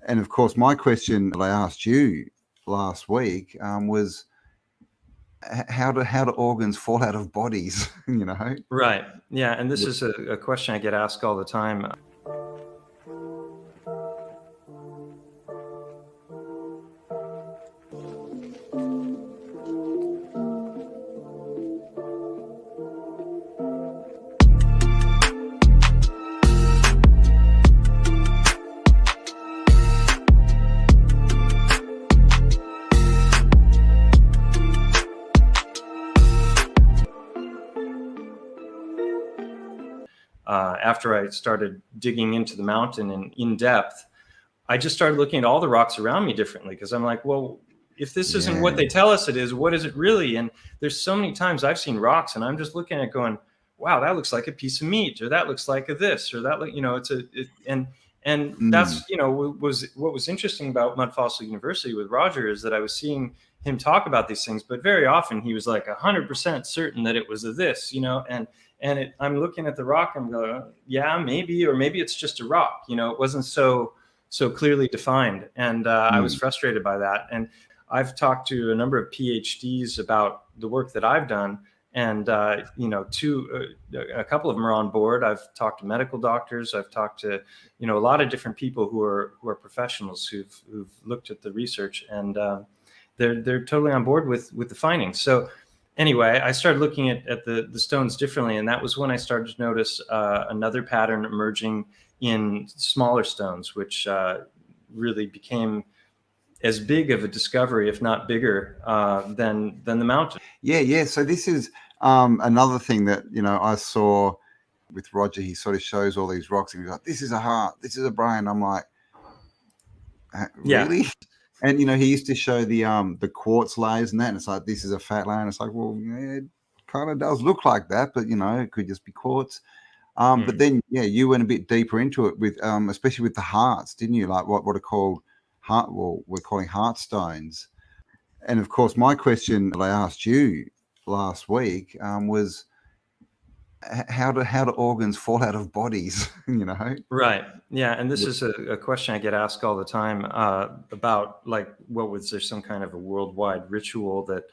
And of course, my question that I asked you last week was how do organs fall out of bodies? Right. Yeah. And this is a question I get asked all the time. After I started digging into the mountain in depth, I just started looking at all the rocks around me differently, because I'm like, well, if this isn't what they tell us it is, what is it really? And there's so many times I've seen rocks and I'm just looking at it going, wow, that looks like a piece of meat, or that looks like a this, or that, that's, was what was interesting about Mud Fossil University with Roger, is that I was seeing him talk about these things, but very often he was like 100% certain that it was a this, I'm looking at the rock and I'm going, yeah, maybe, or maybe it's just a rock, it wasn't so clearly defined. And I was frustrated by that. And I've talked to a number of PhDs about the work that I've done. And, a couple of them are on board. I've talked to medical doctors. I've talked to, a lot of different people who are professionals who've looked at the research, and they're totally on board with the findings. So anyway, I started looking at the stones differently. And that was when I started to notice another pattern emerging in smaller stones, which really became as big of a discovery, if not bigger, than the mountain. Yeah. So this is another thing that, I saw with Roger. He sort of shows all these rocks and he's like, this is a heart, this is a brain. I'm like, really? Yeah. And, he used to show the quartz layers and that. And it's like, this is a fat layer. And it's like, well, yeah, it kind of does look like that, but, it could just be quartz. But then, you went a bit deeper into it with, especially with the hearts, didn't you? Like what are called we're calling heart stones. And of course, my question that I asked you last week was how do organs fall out of bodies? Right. Yeah. And this is a question I get asked all the time about, like, was there some kind of a worldwide ritual that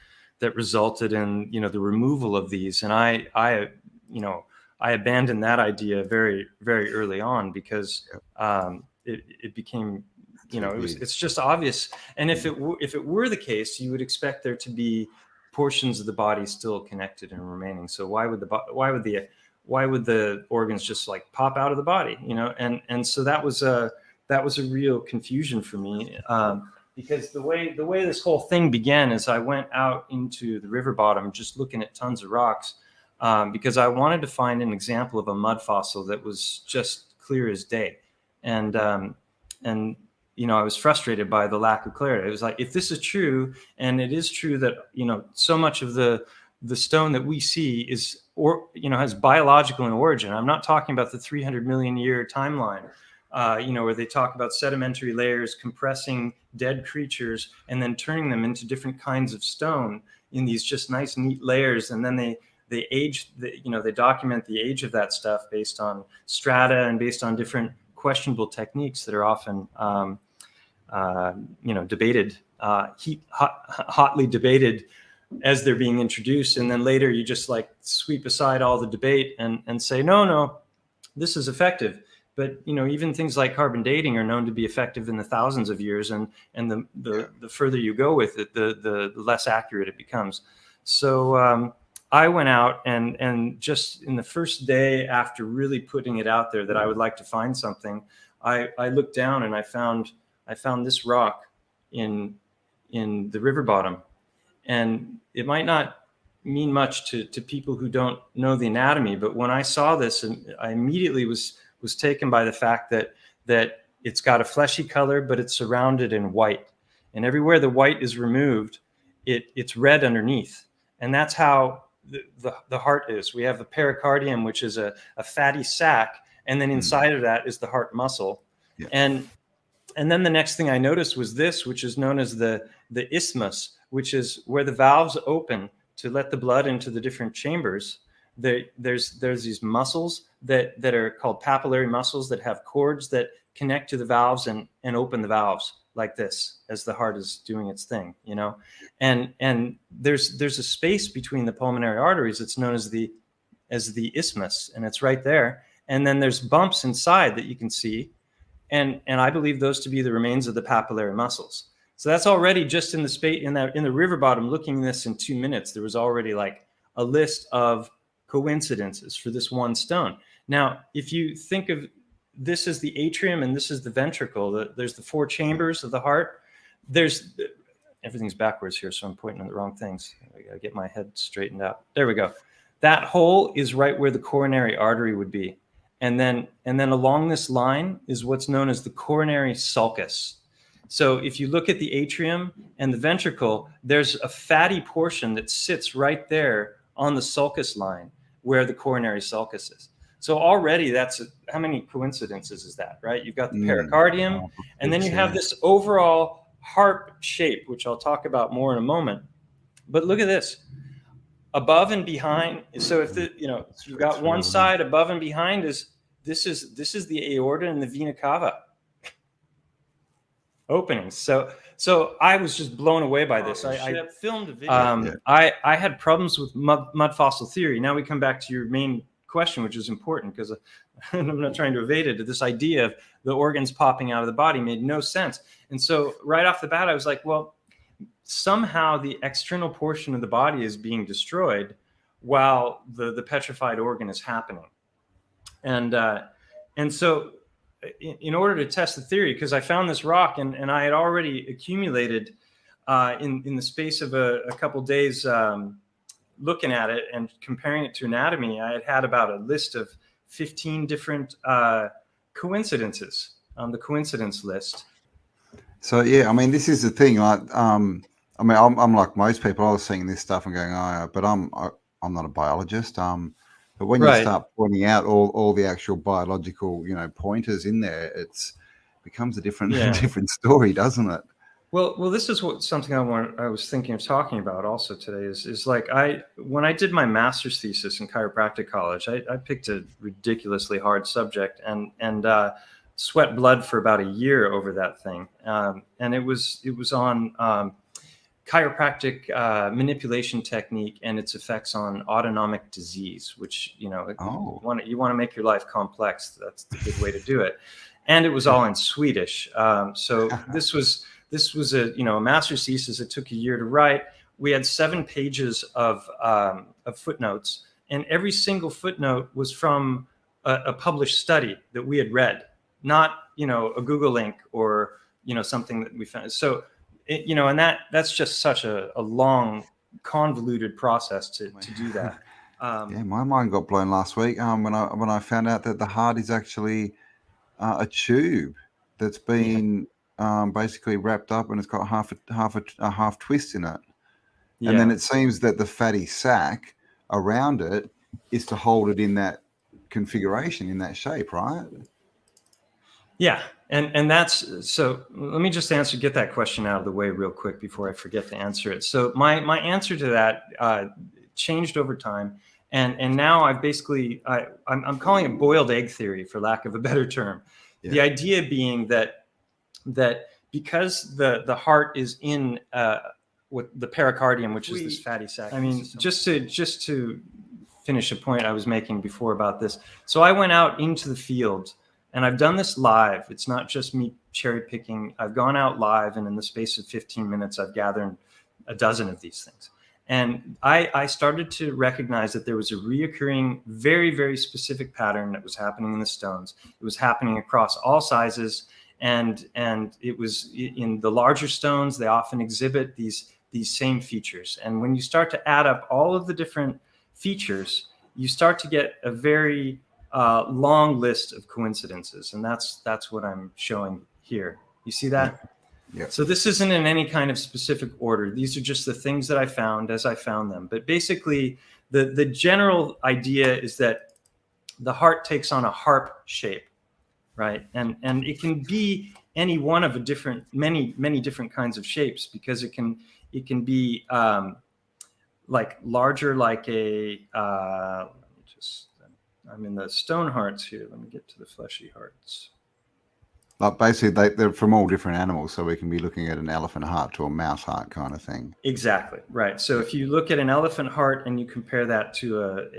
resulted in, the removal of these? And I abandoned that idea very, very early on, because it became, it's just obvious. And if it were the case, you would expect there to be portions of the body still connected and remaining. So why would the organs just like pop out of the body? And so that was a real confusion for me, because the way this whole thing began is I went out into the river bottom just looking at tons of rocks, because I wanted to find an example of a mud fossil that was just clear as day. And I was frustrated by the lack of clarity. It was like, if this is true, and it is true that, so much of the stone that we see is, has biological in origin. I'm not talking about the 300 million year timeline, where they talk about sedimentary layers compressing dead creatures and then turning them into different kinds of stone in these just nice, neat layers. And then they age, they document the age of that stuff based on strata and based on different questionable techniques that are often, debated, hotly debated as they're being introduced. And then later you just like sweep aside all the debate and say, no, this is effective. But, even things like carbon dating are known to be effective in the thousands of years. And the further you go with it, the less accurate it becomes. So I went out and just in the first day after really putting it out there that I would like to find something, I looked down and I found this rock in the river bottom. And it might not mean much to people who don't know the anatomy, but when I saw this, and I immediately was taken by the fact that it's got a fleshy color, but it's surrounded in white. And everywhere the white is removed, it's red underneath. And that's how the heart is. We have the pericardium, which is a fatty sac, and then inside of that is the heart muscle. Yeah. And then the next thing I noticed was this, which is known as the isthmus, which is where the valves open to let the blood into the different chambers. There's these muscles that are called papillary muscles that have cords that connect to the valves and open the valves like this as the heart is doing its thing, and there's a space between the pulmonary arteries that's known as the isthmus, and it's right there. And then there's bumps inside that you can see, and I believe those to be the remains of the papillary muscles. So that's already just in the space in the river bottom. Looking at this in 2 minutes, there was already like a list of coincidences for this one stone. Now, if you think of this as the atrium and this is the ventricle, there's the 4 chambers of the heart. Everything's backwards here, so I'm pointing at the wrong things. I gotta get my head straightened out. There we go. That hole is right where the coronary artery would be. And then along this line is what's known as the coronary sulcus. So if you look at the atrium and the ventricle, there's a fatty portion that sits right there on the sulcus line where the coronary sulcus is. So already how many coincidences is that, right? You've got the pericardium, and then you have this overall heart shape, which I'll talk about more in a moment. But look at this. Above and behind. So if you've got one side above and behind this is the aorta and the vena cava openings. So I was just blown away by this. I filmed a video. I had problems with mud fossil theory. Now we come back to your main question, which is important because I'm not trying to evade it. This idea of the organs popping out of the body made no sense. And so right off the bat, I was like, well, somehow the external portion of the body is being destroyed while the petrified organ is happening. And so in order to test the theory, because I found this rock and I had already accumulated in the space of a couple days looking at it and comparing it to anatomy, I had about a list of 15 different coincidences on the coincidence list. So, yeah, I mean, this is the thing. I'm like most people. I was seeing this stuff and going, but I'm not a biologist. But when you start pointing out all the actual biological, pointers in there, it becomes a different story, doesn't it? Well, this is something I was thinking of talking about also today is like when I did my master's thesis in chiropractic college, I picked a ridiculously hard subject and sweat blood for about a year over that thing. And it was on chiropractic manipulation technique and its effects on autonomic disease, which, you want to make your life complex. That's the good way to do it. And it was all in Swedish. So this was a master's thesis. It took a year to write. We had 7 pages of footnotes, and every single footnote was from a published study that we had read, not a Google link or something that we found. So and that's just such a long, convoluted process to do that. My mind got blown last week when I found out that the heart is actually a tube that's been basically wrapped up and it's got a half twist in it. And then it seems that the fatty sac around it is to hold it in that configuration, in that shape, right? Yeah. And that's, so let me just get that question out of the way real quick before I forget to answer it. So my answer to that changed over time. And now I've basically, I'm calling it boiled egg theory for lack of a better term. Yeah. The idea being that because the heart is in with the pericardium, which is this fatty sac. I mean, just to finish a point I was making before about this. So I went out into the field and I've done this live. It's not just me cherry picking. I've gone out live and in the space of 15 minutes, I've gathered a dozen of these things. And I started to recognize that there was a reoccurring, very, very specific pattern that was happening in the stones. It was happening across all sizes. And it was in the larger stones, they often exhibit these same features. And when you start to add up all of the different features, you start to get a very long list of coincidences. And that's what I'm showing here. You see that? Yeah. So this isn't in any kind of specific order. These are just the things that I found as I found them. But basically, the general idea is that the heart takes on a harp shape, right? And it can be any one of many different kinds of shapes, because it can be like larger, like a I'm in the stone hearts here. Let me get to the fleshy hearts. Like basically they're from all different animals, so we can be looking at an elephant heart to a mouse heart kind of thing. Exactly, right. So if you look at an elephant heart and you compare that to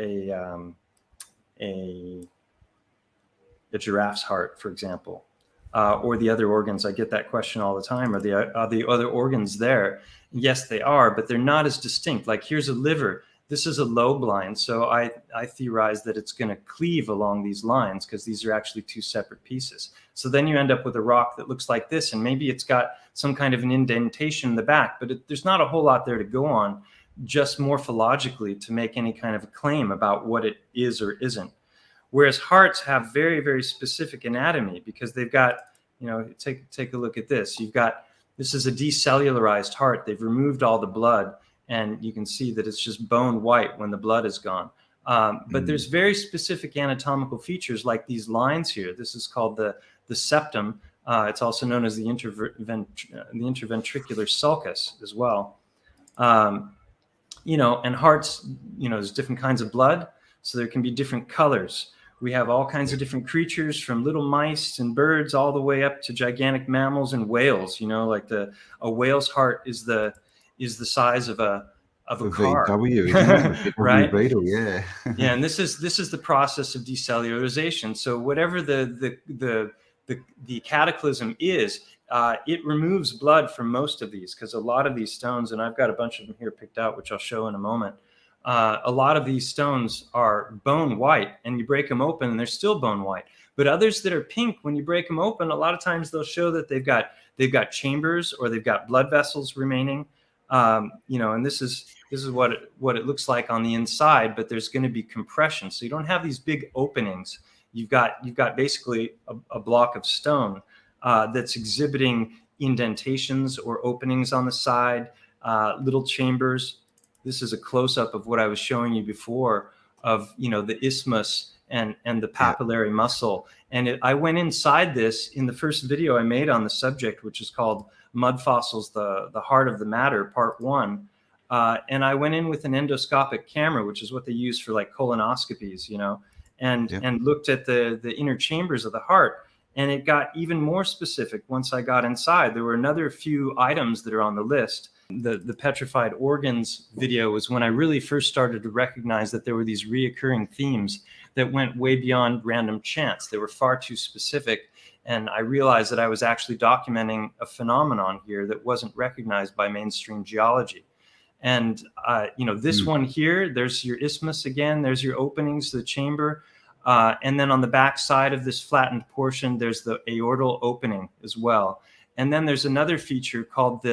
a giraffe's heart, for example, or the other organs, I get that question all the time. Are the other organs there? Yes, they are, but they're not as distinct. Like here's a liver. This is a lobe line, so I theorize that it's going to cleave along these lines because these are actually two separate pieces. So then you end up with a rock that looks like this, and maybe it's got some kind of an indentation in the back, but there's not a whole lot there to go on, just morphologically to make any kind of a claim about what it is or isn't. Whereas hearts have very, very specific anatomy because they've got, take a look at this. This is a decellularized heart. They've removed all the blood, and you can see that it's just bone white when the blood is gone. But there's very specific anatomical features like these lines here. This is called the septum. It's also known as the interventricular sulcus as well. And hearts, there's different kinds of blood, so there can be different colors. We have all kinds of different creatures, from little mice and birds all the way up to gigantic mammals and whales. Like a whale's heart is the size of a car. VW, right? Beetle, yeah. Yeah, and this is the process of decellularization. So whatever the cataclysm is, it removes blood from most of these, because a lot of these stones, and I've got a bunch of them here picked out, which I'll show in a moment. A lot of these stones are bone white, and you break them open and they're still bone white. But others that are pink, when you break them open, a lot of times they'll show that they've got chambers, or they've got blood vessels remaining. And this is what it looks like on the inside, but there's going to be compression. So you don't have these big openings. You've got basically a block of stone that's exhibiting indentations or openings on the side, little chambers. This is a close-up of what I was showing you before of, the isthmus and the papillary muscle. And I went inside this in the first video I made on the subject, which is called Mud Fossils, the Heart of the Matter, Part 1. And I went in with an endoscopic camera, which is what they use for like colonoscopies, and looked at the inner chambers of the heart. And it got even more specific once I got inside. There were another few items that are on the list. The petrified organs video was when I really first started to recognize that there were these reoccurring themes that went way beyond random chance. They were far too specific. And I realized that I was actually documenting a phenomenon here that wasn't recognized by mainstream geology. And, this one here, there's your isthmus again, there's your openings to the chamber. And then on the back side of this flattened portion, there's the aortal opening as well. And then there's another feature called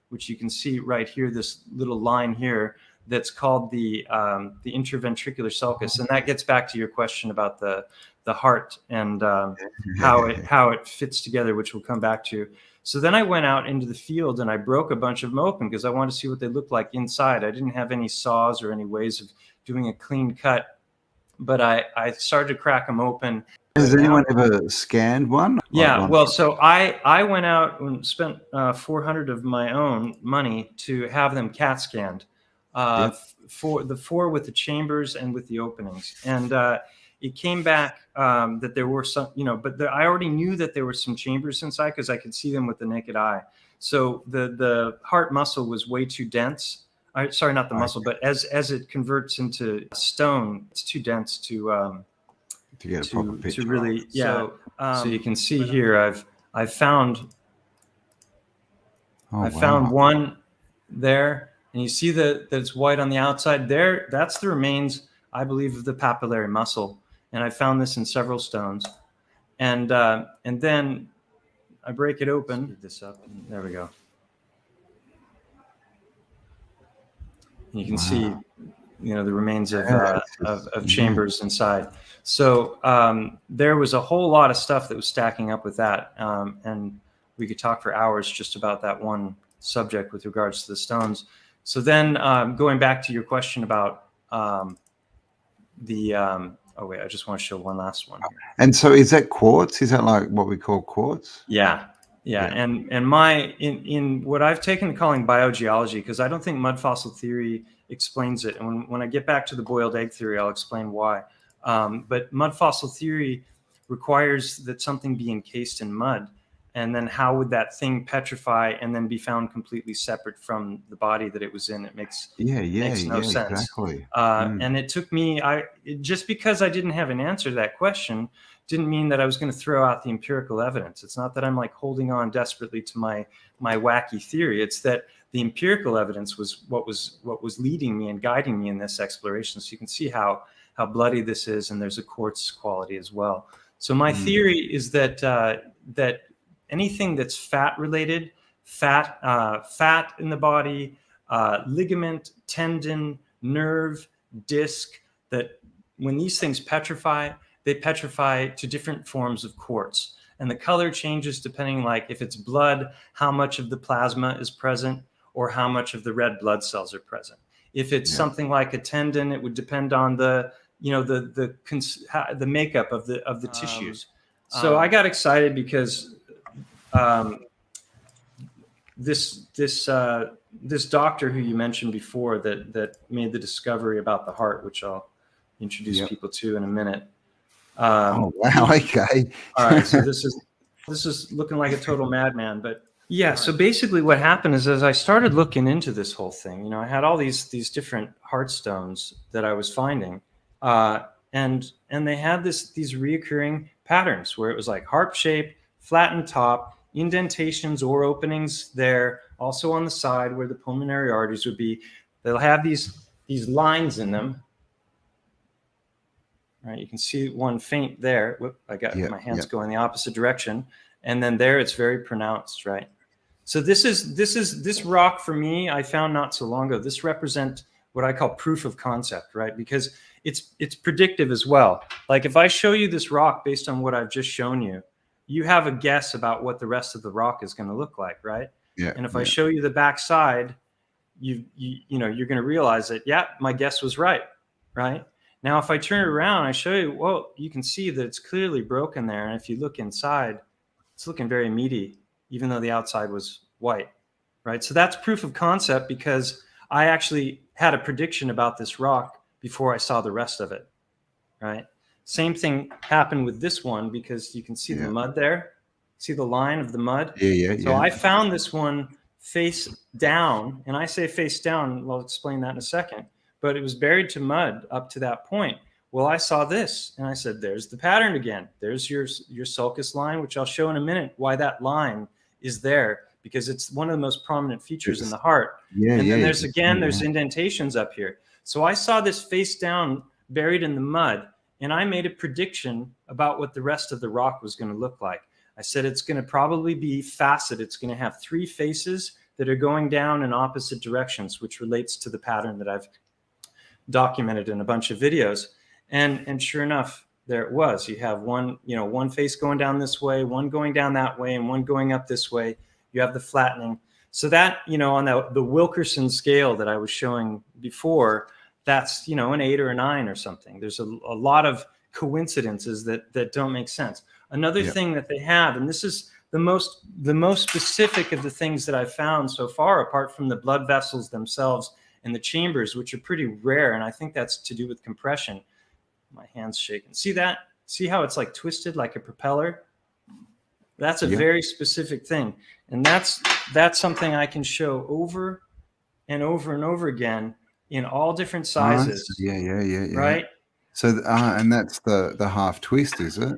which you can see right here, this little line here, that's called the interventricular sulcus. And that gets back to your question about the heart and how it fits together, which we'll come back to. So then I went out into the field and I broke a bunch of them open because I wanted to see what they looked like inside. I didn't have any saws or any ways of doing a clean cut, but I started to crack them open. Has anyone ever scanned one? Yeah, well, so I went out and spent $400 of my own money to have them CAT scanned, for the 4 with the chambers and with the openings. And it came back that there were some, but I already knew that there were some chambers inside because I could see them with the naked eye. So the heart muscle was way too dense. Sorry, not the muscle, but as it converts into stone, it's too dense to get a proper picture. To really, yeah. So you can see here, I've found found one there, and you see that it's white on the outside there. That's the remains, I believe, of the papillary muscle, and I found this in several stones. And then I break it open. Speed this up. There we go. And you can see, the remains of chambers inside. So there was a whole lot of stuff that was stacking up with that. And we could talk for hours just about that one subject with regards to the stones. So then going back to your question about oh wait, I just want to show one last one here. And so is that quartz? Is that like what we call quartz? Yeah. And in what I've taken to calling biogeology, because I don't think mud fossil theory explains it. And when I get back to the boiled egg theory, I'll explain why. But mud fossil theory requires that something be encased in mud. And then how would that thing petrify and then be found completely separate from the body that it was in? It makes no sense. Exactly. And it took me, just because I didn't have an answer to that question didn't mean that I was going to throw out the empirical evidence. It's not that I'm like holding on desperately to my wacky theory. It's that the empirical evidence was what was leading me and guiding me in this exploration. So you can see how bloody this is, and there's a quartz quality as well. So my theory is that that anything that's fat related, fat in the body, ligament, tendon, nerve, disc, that when these things petrify, they petrify to different forms of quartz. And the color changes depending, like if it's blood, how much of the plasma is present or how much of the red blood cells are present. If it's something like a tendon, it would depend on the makeup of the tissues. So I got excited because this doctor who you mentioned before that made the discovery about the heart, which I'll introduce people to in a minute. Oh wow! Okay. All right. So this is looking like a total madman, but yeah. So basically, what happened is, as I started looking into this whole thing, I had all these different heart stones that I was finding, and they had these reoccurring patterns where it was like harp shape, flattened top, indentations or openings there, also on the side where the pulmonary arteries would be. They'll have these lines in them. Right, you can see one faint there. Whoop, I got my hands going the opposite direction, and then there it's very pronounced, right? So this rock for me, I found not so long ago. This represents what I call proof of concept, right? Because it's predictive as well. Like if I show you this rock based on what I've just shown you, you have a guess about what the rest of the rock is going to look like, right? Yeah. And if I show you the backside, you're going to realize that my guess was right, right? Now, if I turn it around, I show you, well, you can see that it's clearly broken there. And if you look inside, it's looking very meaty, even though the outside was white, right? So that's proof of concept because I actually had a prediction about this rock before I saw the rest of it, right? Same thing happened with this one because you can see the mud there. See the line of the mud? So I found this one face down, and I say face down, I'll explain that in a second. But it was buried to mud up to that point. Well, I saw this, and I said, there's the pattern again. There's your sulcus line, which I'll show in a minute why that line is there, because it's one of the most prominent features in the heart. And then there's indentations up here. So I saw this face down, buried in the mud, and I made a prediction about what the rest of the rock was going to look like. I said it's going to probably be faceted. It's going to have 3 faces that are going down in opposite directions, which relates to the pattern that I've documented in a bunch of videos, and sure enough, there it was. You have one face going down this way, one going down that way, and one going up this way. You have the flattening. So that, on the Wilkerson scale that I was showing before, that's an 8 or a 9 or something. There's a lot of coincidences that don't make sense. Another thing that they have, and this is the most specific of the things that I've found so far, apart from the blood vessels themselves and the chambers, which are pretty rare, and I think that's to do with compression. My hand's shaking. See that? See how it's like twisted like a propeller? That's a very specific thing, and that's something I can show over and over and over again in all different sizes. Right? So and that's the half twist, is it?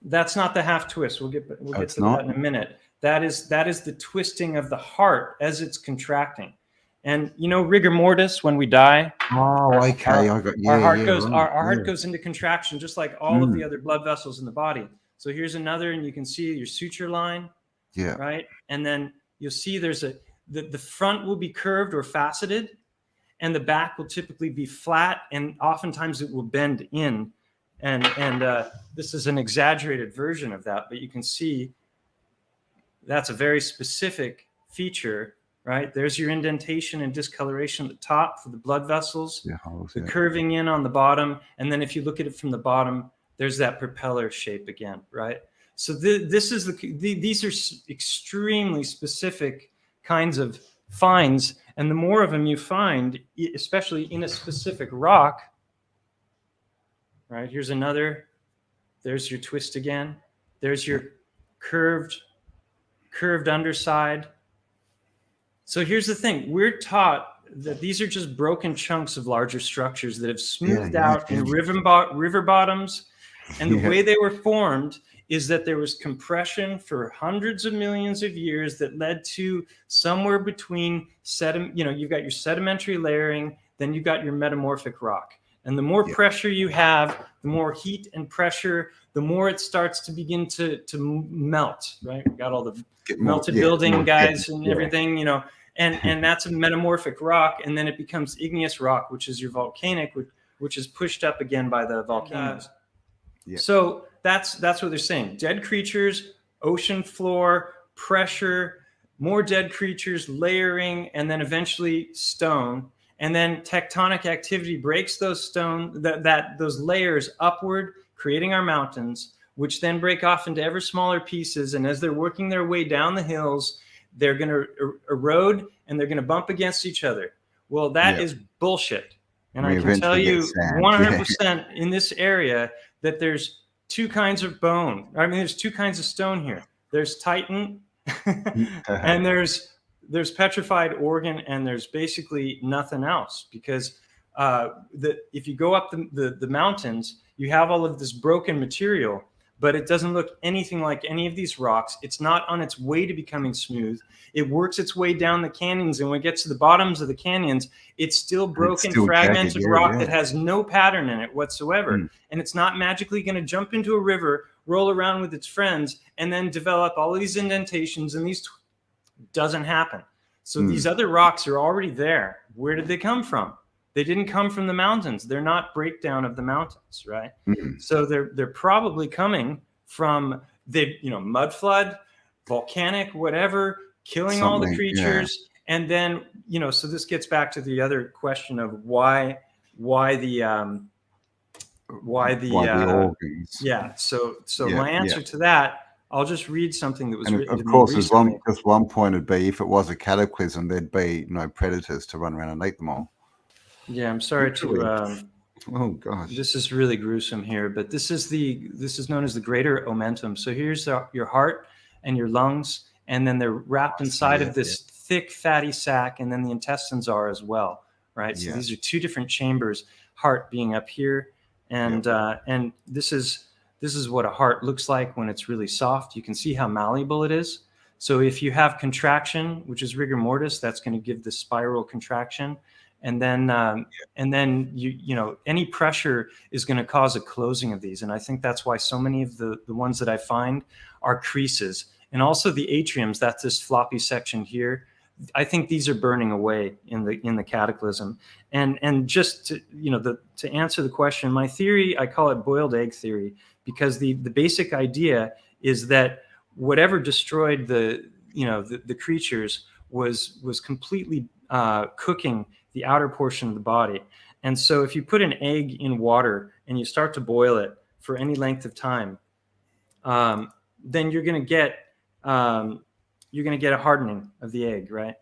That's not the half twist. We'll get to that in a minute. That is the twisting of the heart as it's contracting. And rigor mortis, when we die. Oh, okay. Our heart goes into contraction, just like all of the other blood vessels in the body. So here's another, and you can see your suture line. Yeah. Right. And then you'll see there's the front will be curved or faceted, and the back will typically be flat, and oftentimes it will bend in. And this is an exaggerated version of that, but you can see that's a very specific feature. Right, there's your indentation and discoloration at the top for the blood vessels, the curving in on the bottom, and then if you look at it from the bottom, there's that propeller shape again, right? So these are extremely specific kinds of finds, and the more of them you find, especially in a specific rock, right? Here's another. There's your twist again. There's your curved curved underside. So here's the thing. We're taught that these are just broken chunks of larger structures that have smoothed out in river bottoms. And the way they were formed is that there was compression for hundreds of millions of years that led to somewhere between you've got your sedimentary layering, then you've got your metamorphic rock. And the more pressure you have, the more heat and pressure, the more it starts to begin to melt, right? We got all the melted building guys and everything, and that's a metamorphic rock. And then it becomes igneous rock, which is your volcanic, which is pushed up again by the volcanoes. So that's what they're saying. Dead creatures, ocean floor, pressure, more dead creatures, layering, and then eventually stone. And then tectonic activity breaks those those layers upward, creating our mountains, which then break off into ever smaller pieces. And as they're working their way down the hills, they're going to erode and they're going to bump against each other. Well, that is bullshit. And I can tell you 100% in this area that there's two kinds of bone. I mean, there's two kinds of stone here. There's Titan and there's petrified organ, and there's basically nothing else, because if you go up the mountains, you have all of this broken material, but it doesn't look anything like any of these rocks. It's not on its way to becoming smooth. It works its way down the canyons, and when it gets to the bottoms of the canyons, it's still broken, fragmented rock that has no pattern in it whatsoever. And it's not magically going to jump into a river, roll around with its friends, and then develop all of these indentations, and these doesn't happen. So these other rocks are already there. Where did they come from? They didn't come from the mountains. They're not breakdown of the mountains, right? So they're probably coming from the mud flood, volcanic, whatever, killing all the creatures. And then so this gets back to the other question of why the organs. So my answer to that, I'll just read something that was written. Of course, just one point would be, if it was a cataclysm, there'd be no predators to run around and eat them all. Yeah, I'm sorry to. Oh gosh, this is really gruesome here, but this is known as the greater omentum. So here's your heart and your lungs, and then they're wrapped inside of this thick fatty sac, and then the intestines are as well, right? So these are two different chambers. Heart being up here, and this is what a heart looks like when it's really soft. You can see how malleable it is. So if you have contraction, which is rigor mortis, that's going to give the spiral contraction. And then any pressure is going to cause a closing of these. And I think that's why so many of the ones that I find are creases. And also the atriums, that's this floppy section here. I think these are burning away in the cataclysm. And just to answer the question, my theory, I call it boiled egg theory, because the basic idea is that whatever destroyed the creatures was completely cooking the outer portion of the body. And so if you put an egg in water and you start to boil it for any length of time, then you're going to get a hardening of the egg, right?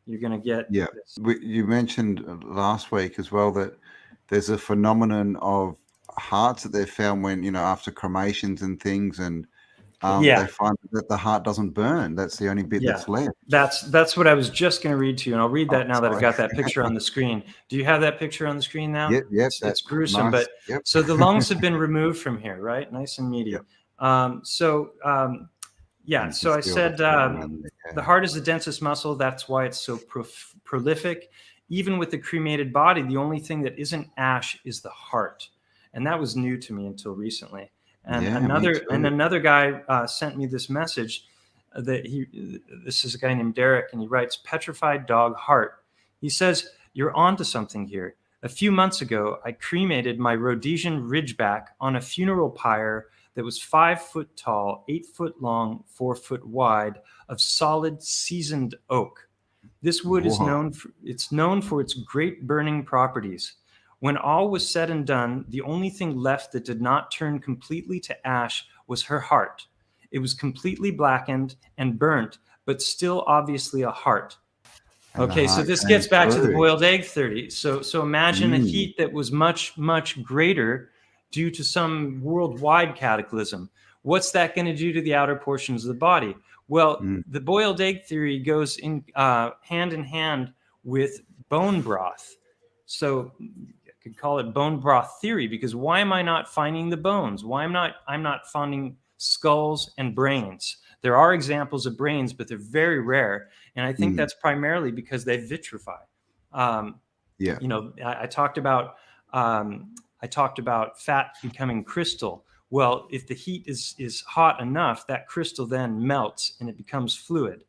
You're going to get this. You mentioned last week as well that there's a phenomenon of hearts that they've found when after cremations and things, and they find that the heart doesn't burn. That's the only bit that's left. That's what I was just going to read to you, and I'll read that now that I've got that picture on the screen. Do you have that picture on the screen now? Yep. It's gruesome, nice. But so the lungs have been removed from here, right? Nice and meaty. So I said the heart is the densest muscle. That's why it's so prolific. Even with the cremated body, the only thing that isn't ash is the heart, and that was new to me until recently. And another guy sent me this message this is a guy named Derek, and he writes, "Petrified dog heart." He says, "You're onto something here. A few months ago, I cremated my Rhodesian Ridgeback on a funeral pyre that was 5 foot tall, 8 foot long, 4 foot wide, of solid seasoned oak. This wood is known for its great burning properties. When all was said and done, the only thing left that did not turn completely to ash was her heart. It was completely blackened and burnt, but still obviously a heart." Okay, so this gets back to the boiled egg theory. So imagine a heat that was much, much greater due to some worldwide cataclysm. What's that going to do to the outer portions of the body? Well, the boiled egg theory goes in hand in hand with bone broth. So I could call it bone broth theory, because why am I not finding the bones? Why I'm not finding skulls and brains? There are examples of brains, but they're very rare, and I think that's primarily because they vitrify. You know, I talked about fat becoming crystal. Well, if the heat is hot enough, that crystal then melts and it becomes fluid.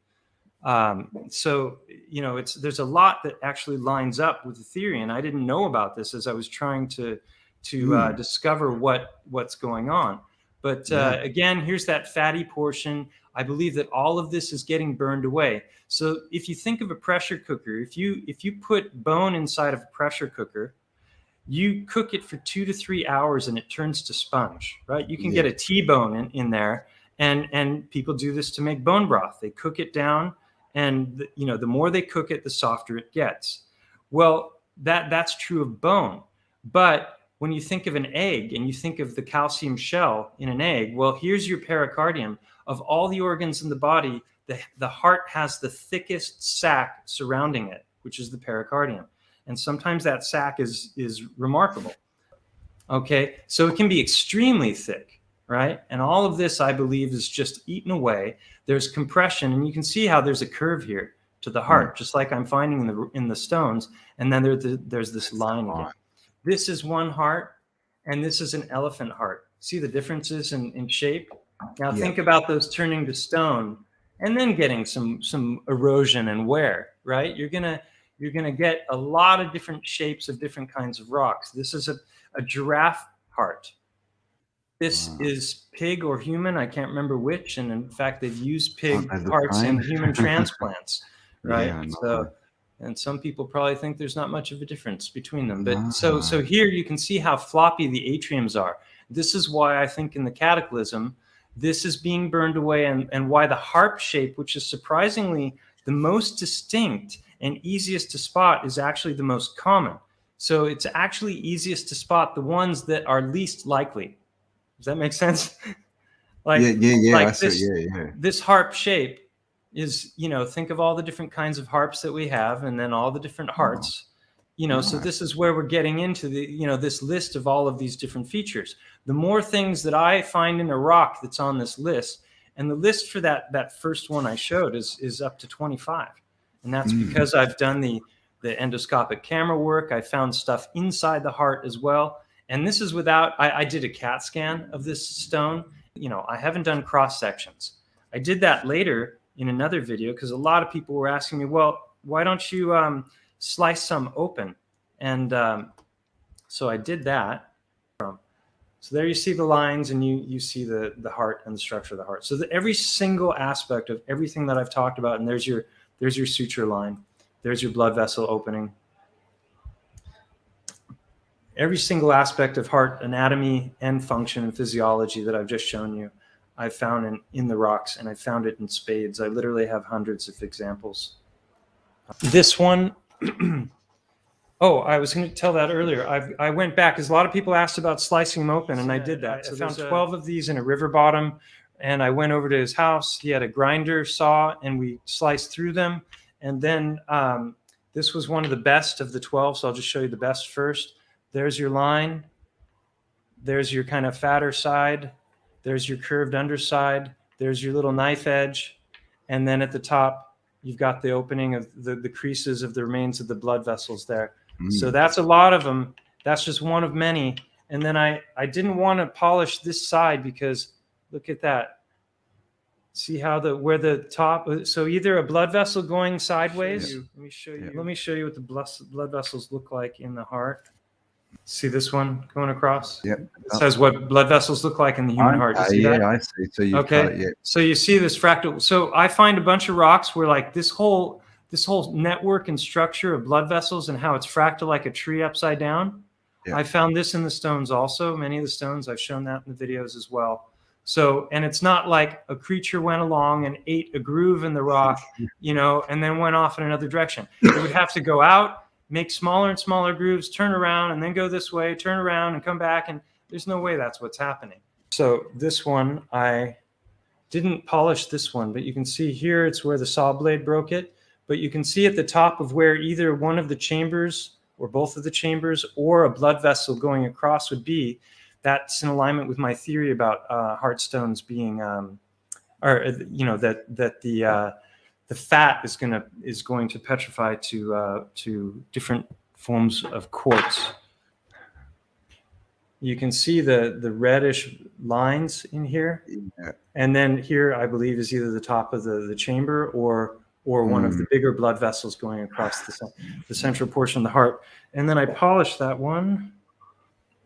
So, you know, there's a lot that actually lines up with the theory, and I didn't know about this as I was trying to discover what's going on. But again, here's that fatty portion. I believe that all of this is getting burned away. So if you think of a pressure cooker, if you put bone inside of a pressure cooker, you cook it for 2 to 3 hours and it turns to sponge, right? You can get a T-bone in there, and people do this to make bone broth. They cook it down, and you know, the more they cook it, the softer it gets. Well, that's true of bone. But when you think of an egg and you think of the calcium shell in an egg, well, here's your pericardium. Of all the organs in the body, the heart has the thickest sac surrounding it, which is the pericardium. And sometimes that sac is remarkable. Okay, so it can be extremely thick, right? And all of this, I believe, is just eaten away. There's compression, and you can see how there's a curve here to the heart, just like I'm finding in the stones. And then there's this line again. This is one heart, and this is an elephant heart. See the differences in shape? Now think about those turning to stone and then getting some erosion and wear, right? You're gonna get a lot of different shapes of different kinds of rocks. This is a giraffe heart. This is pig or human, I can't remember which, and in fact they've used pig parts in human transplants, right? And some people probably think there's not much of a difference between them. But so here you can see how floppy the atriums are. This is why I think in the cataclysm, this is being burned away, and why the harp shape, which is surprisingly the most distinct and easiest to spot, is actually the most common. So it's actually easiest to spot the ones that are least likely. Does that make sense? Like this harp shape is, you know, think of all the different kinds of harps that we have, and then all the different hearts, you know, so this is where we're getting into the, you know, this list of all of these different features. The more things that I find in a rock that's on this list, and the list for that first one I showed is up to 25. And that's because I've done the endoscopic camera work. I found stuff inside the heart as well. And this is without, I did a CAT scan of this stone. You know, I haven't done cross sections. I did that later in another video, because a lot of people were asking me, well, why don't you slice some open? And so I did that. So there you see the lines, and you see the heart and the structure of the heart. So every single aspect of everything that I've talked about, and there's your suture line, there's your blood vessel opening. Every single aspect of heart anatomy and function and physiology that I've just shown you, I found in the rocks, and I found it in spades. I literally have hundreds of examples. This one, oh, I was going to tell that earlier. I went back, because a lot of people asked about slicing them open, and I did that. So I found 12 of these in a river bottom, and I went over to his house. He had a grinder saw, and we sliced through them. And then this was one of the best of the 12, so I'll just show you the best first. There's your line. There's your kind of fatter side. There's your curved underside. There's your little knife edge. And then at the top, you've got the opening of the creases of the remains of the blood vessels there. So that's a lot of them. That's just one of many. And then I didn't want to polish this side, because look at that. See how where the top, so either a blood vessel going sideways. Let me show you what the blood vessels look like in the heart. See this one going across? Yep. It says what blood vessels look like in the human heart. You see that? I see. So you cut it, So you see this fractal. So I find a bunch of rocks where, like, this whole network and structure of blood vessels and how it's fractal like a tree upside down. Yeah. I found this in the stones also. Many of the stones, I've shown that in the videos as well. So, and it's not like a creature went along and ate a groove in the rock, you know, and then went off in another direction. It would have to go out, make smaller and smaller grooves, turn around, and then go this way, turn around and come back. And there's no way that's what's happening. So this one, I didn't polish this one, but you can see here it's where the saw blade broke it. But you can see at the top of where either one of the chambers or both of the chambers or a blood vessel going across would be. That's in alignment with my theory about heart stones being, that the fat is going to petrify to different forms of quartz. You can see the reddish lines in here, and then here I believe is either the top of the chamber or one of the bigger blood vessels going across the central portion of the heart. And then I polished that one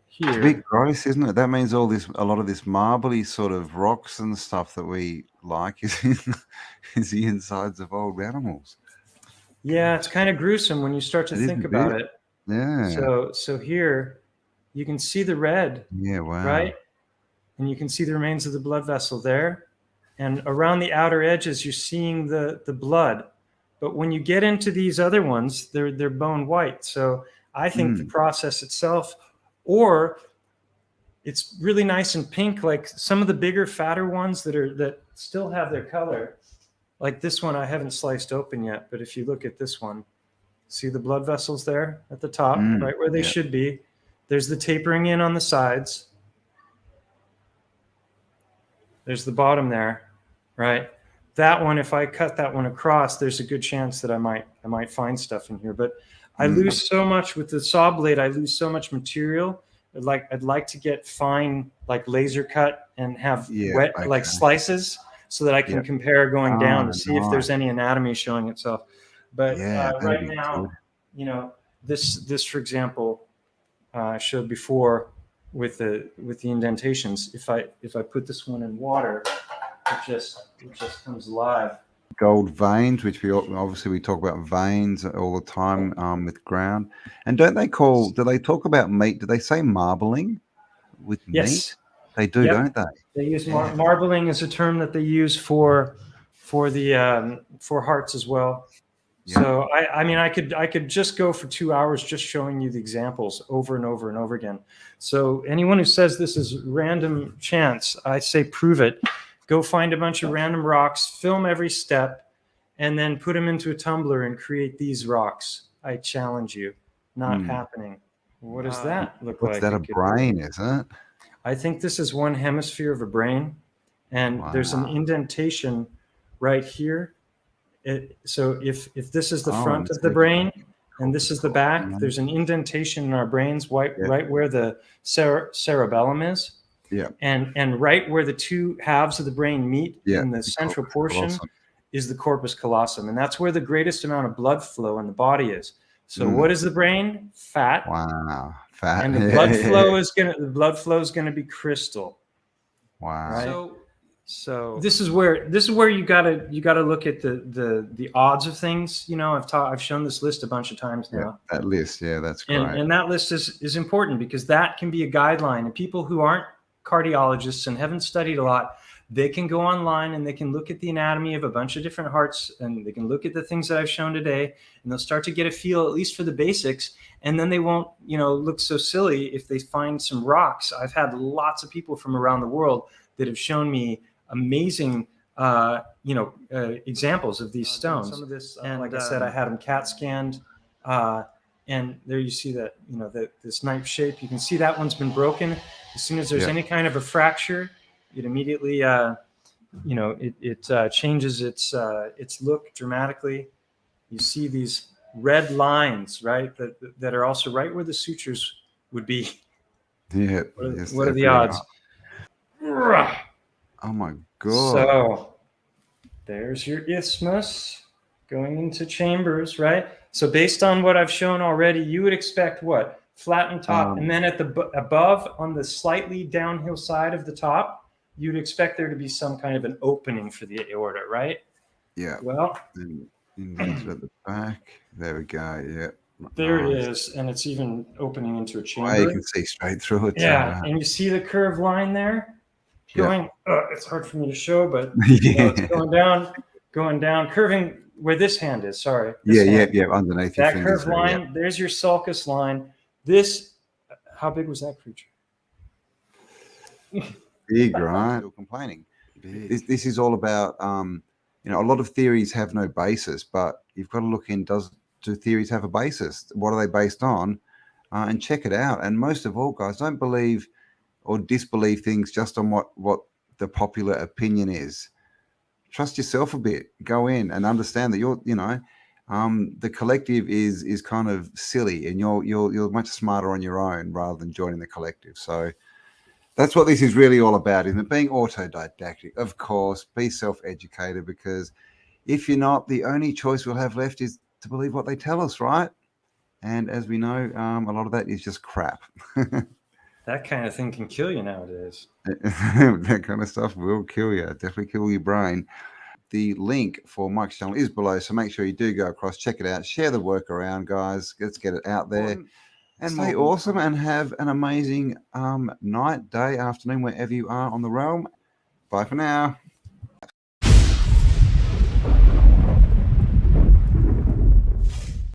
here. It's a bit gross, isn't it? That means a lot of this marbly sort of rocks and stuff that we like is the insides of old animals. Yeah, it's kind of gruesome when you start to think about it. Yeah. So here you can see the red. Yeah, wow. Right? And you can see the remains of the blood vessel there. And around the outer edges, you're seeing the blood. But when you get into these other ones, they're bone white. So I think the process itself, or it's really nice and pink, like some of the bigger, fatter ones that still have their color. Like this one, I haven't sliced open yet. But if you look at this one, see the blood vessels there at the top, right where they should be. There's the tapering in on the sides. There's the bottom there, right? That one, if I cut that one across, there's a good chance that I might find stuff in here. But I lose so much with the saw blade. I lose so much material. I'd like to get fine, like laser cut, and have wet like slices, so that I can compare going down to see if there's any anatomy showing itself. But right now, cool. This for example, I showed before with the indentations. If I put this one in water, it just comes alive. Gold veins, which we talk about veins all the time with ground. And do they talk about meat? Do they say marbling with meat? They do, don't they? They use marbling as a term that they use for hearts as well. Yeah. So I could just go for 2 hours just showing you the examples over and over and over again. So anyone who says this is random chance, I say prove it. Go find a bunch of random rocks, film every step, and then put them into a tumbler and create these rocks. I challenge you. Not happening. What does that look like? What's that, a brain, is it? I think this is one hemisphere of a brain, and there's an indentation right here. So if this is the front of the brain and this is the back, there's an indentation in our brains right where the cerebellum is. Yeah. And right where the two halves of the brain meet in the central portion is the corpus callosum. And that's where the greatest amount of blood flow in the body is. So what is the brain? Fat. Wow. Fat. And the blood flow is gonna be crystal. Wow. Right? So this is where you gotta look at the odds of things. I've shown this list a bunch of times now. That list, that's great. And that list is important because that can be a guideline. And people who aren't cardiologists and haven't studied a lot, they can go online and they can look at the anatomy of a bunch of different hearts, and they can look at the things that I've shown today, and they'll start to get a feel, at least for the basics. And then they won't, look so silly if they find some rocks. I've had lots of people from around the world that have shown me amazing, examples of these stones. Some of this, and like I said, I had them CAT scanned, and there you see that, this knife shape. You can see that one's been broken. As soon as there's any kind of a fracture, it immediately, it changes its look dramatically. You see these red lines, right, that are also right where the sutures would be. Yeah. What are the odds? Oh my God. So there's your isthmus going into chambers, right? So based on what I've shown already, you would expect what? Flattened top, and then at the above on the slightly downhill side of the top, you'd expect there to be some kind of an opening for the aorta, right? Yeah. Well, into at the back. There we go. Yeah. There it is, and it's even opening into a chamber. Oh, you can see straight through it. Yeah, and you see the curved line there going. It's hard for me to show, but it's going down, curving where this hand is. Sorry. Underneath that curved line. Yeah. There's your sulcus line. How big was that creature? Big, right? Still complaining. This is all about, you know, a lot of theories have no basis, but you've got to look in, do theories have a basis? What are they based on? And check it out. And most of all, guys, don't believe or disbelieve things just on what the popular opinion is. Trust yourself a bit. Go in and understand that you're, you know, the collective is kind of silly, and you're much smarter on your own rather than joining the collective. So that's what this is really all about, isn't it? Being autodidactic, of course. Be self-educated, because if you're not, the only choice we'll have left is to believe what they tell us, right? And as we know, a lot of that is just crap. That kind of thing can kill you nowadays. That kind of stuff will kill you. Definitely kill your brain. The link for Mike's channel is below, so make sure you do go across, check it out, share the work around, guys. Let's get it out there. And stay awesome and have an amazing night, day, afternoon, wherever you are on the realm. Bye for now.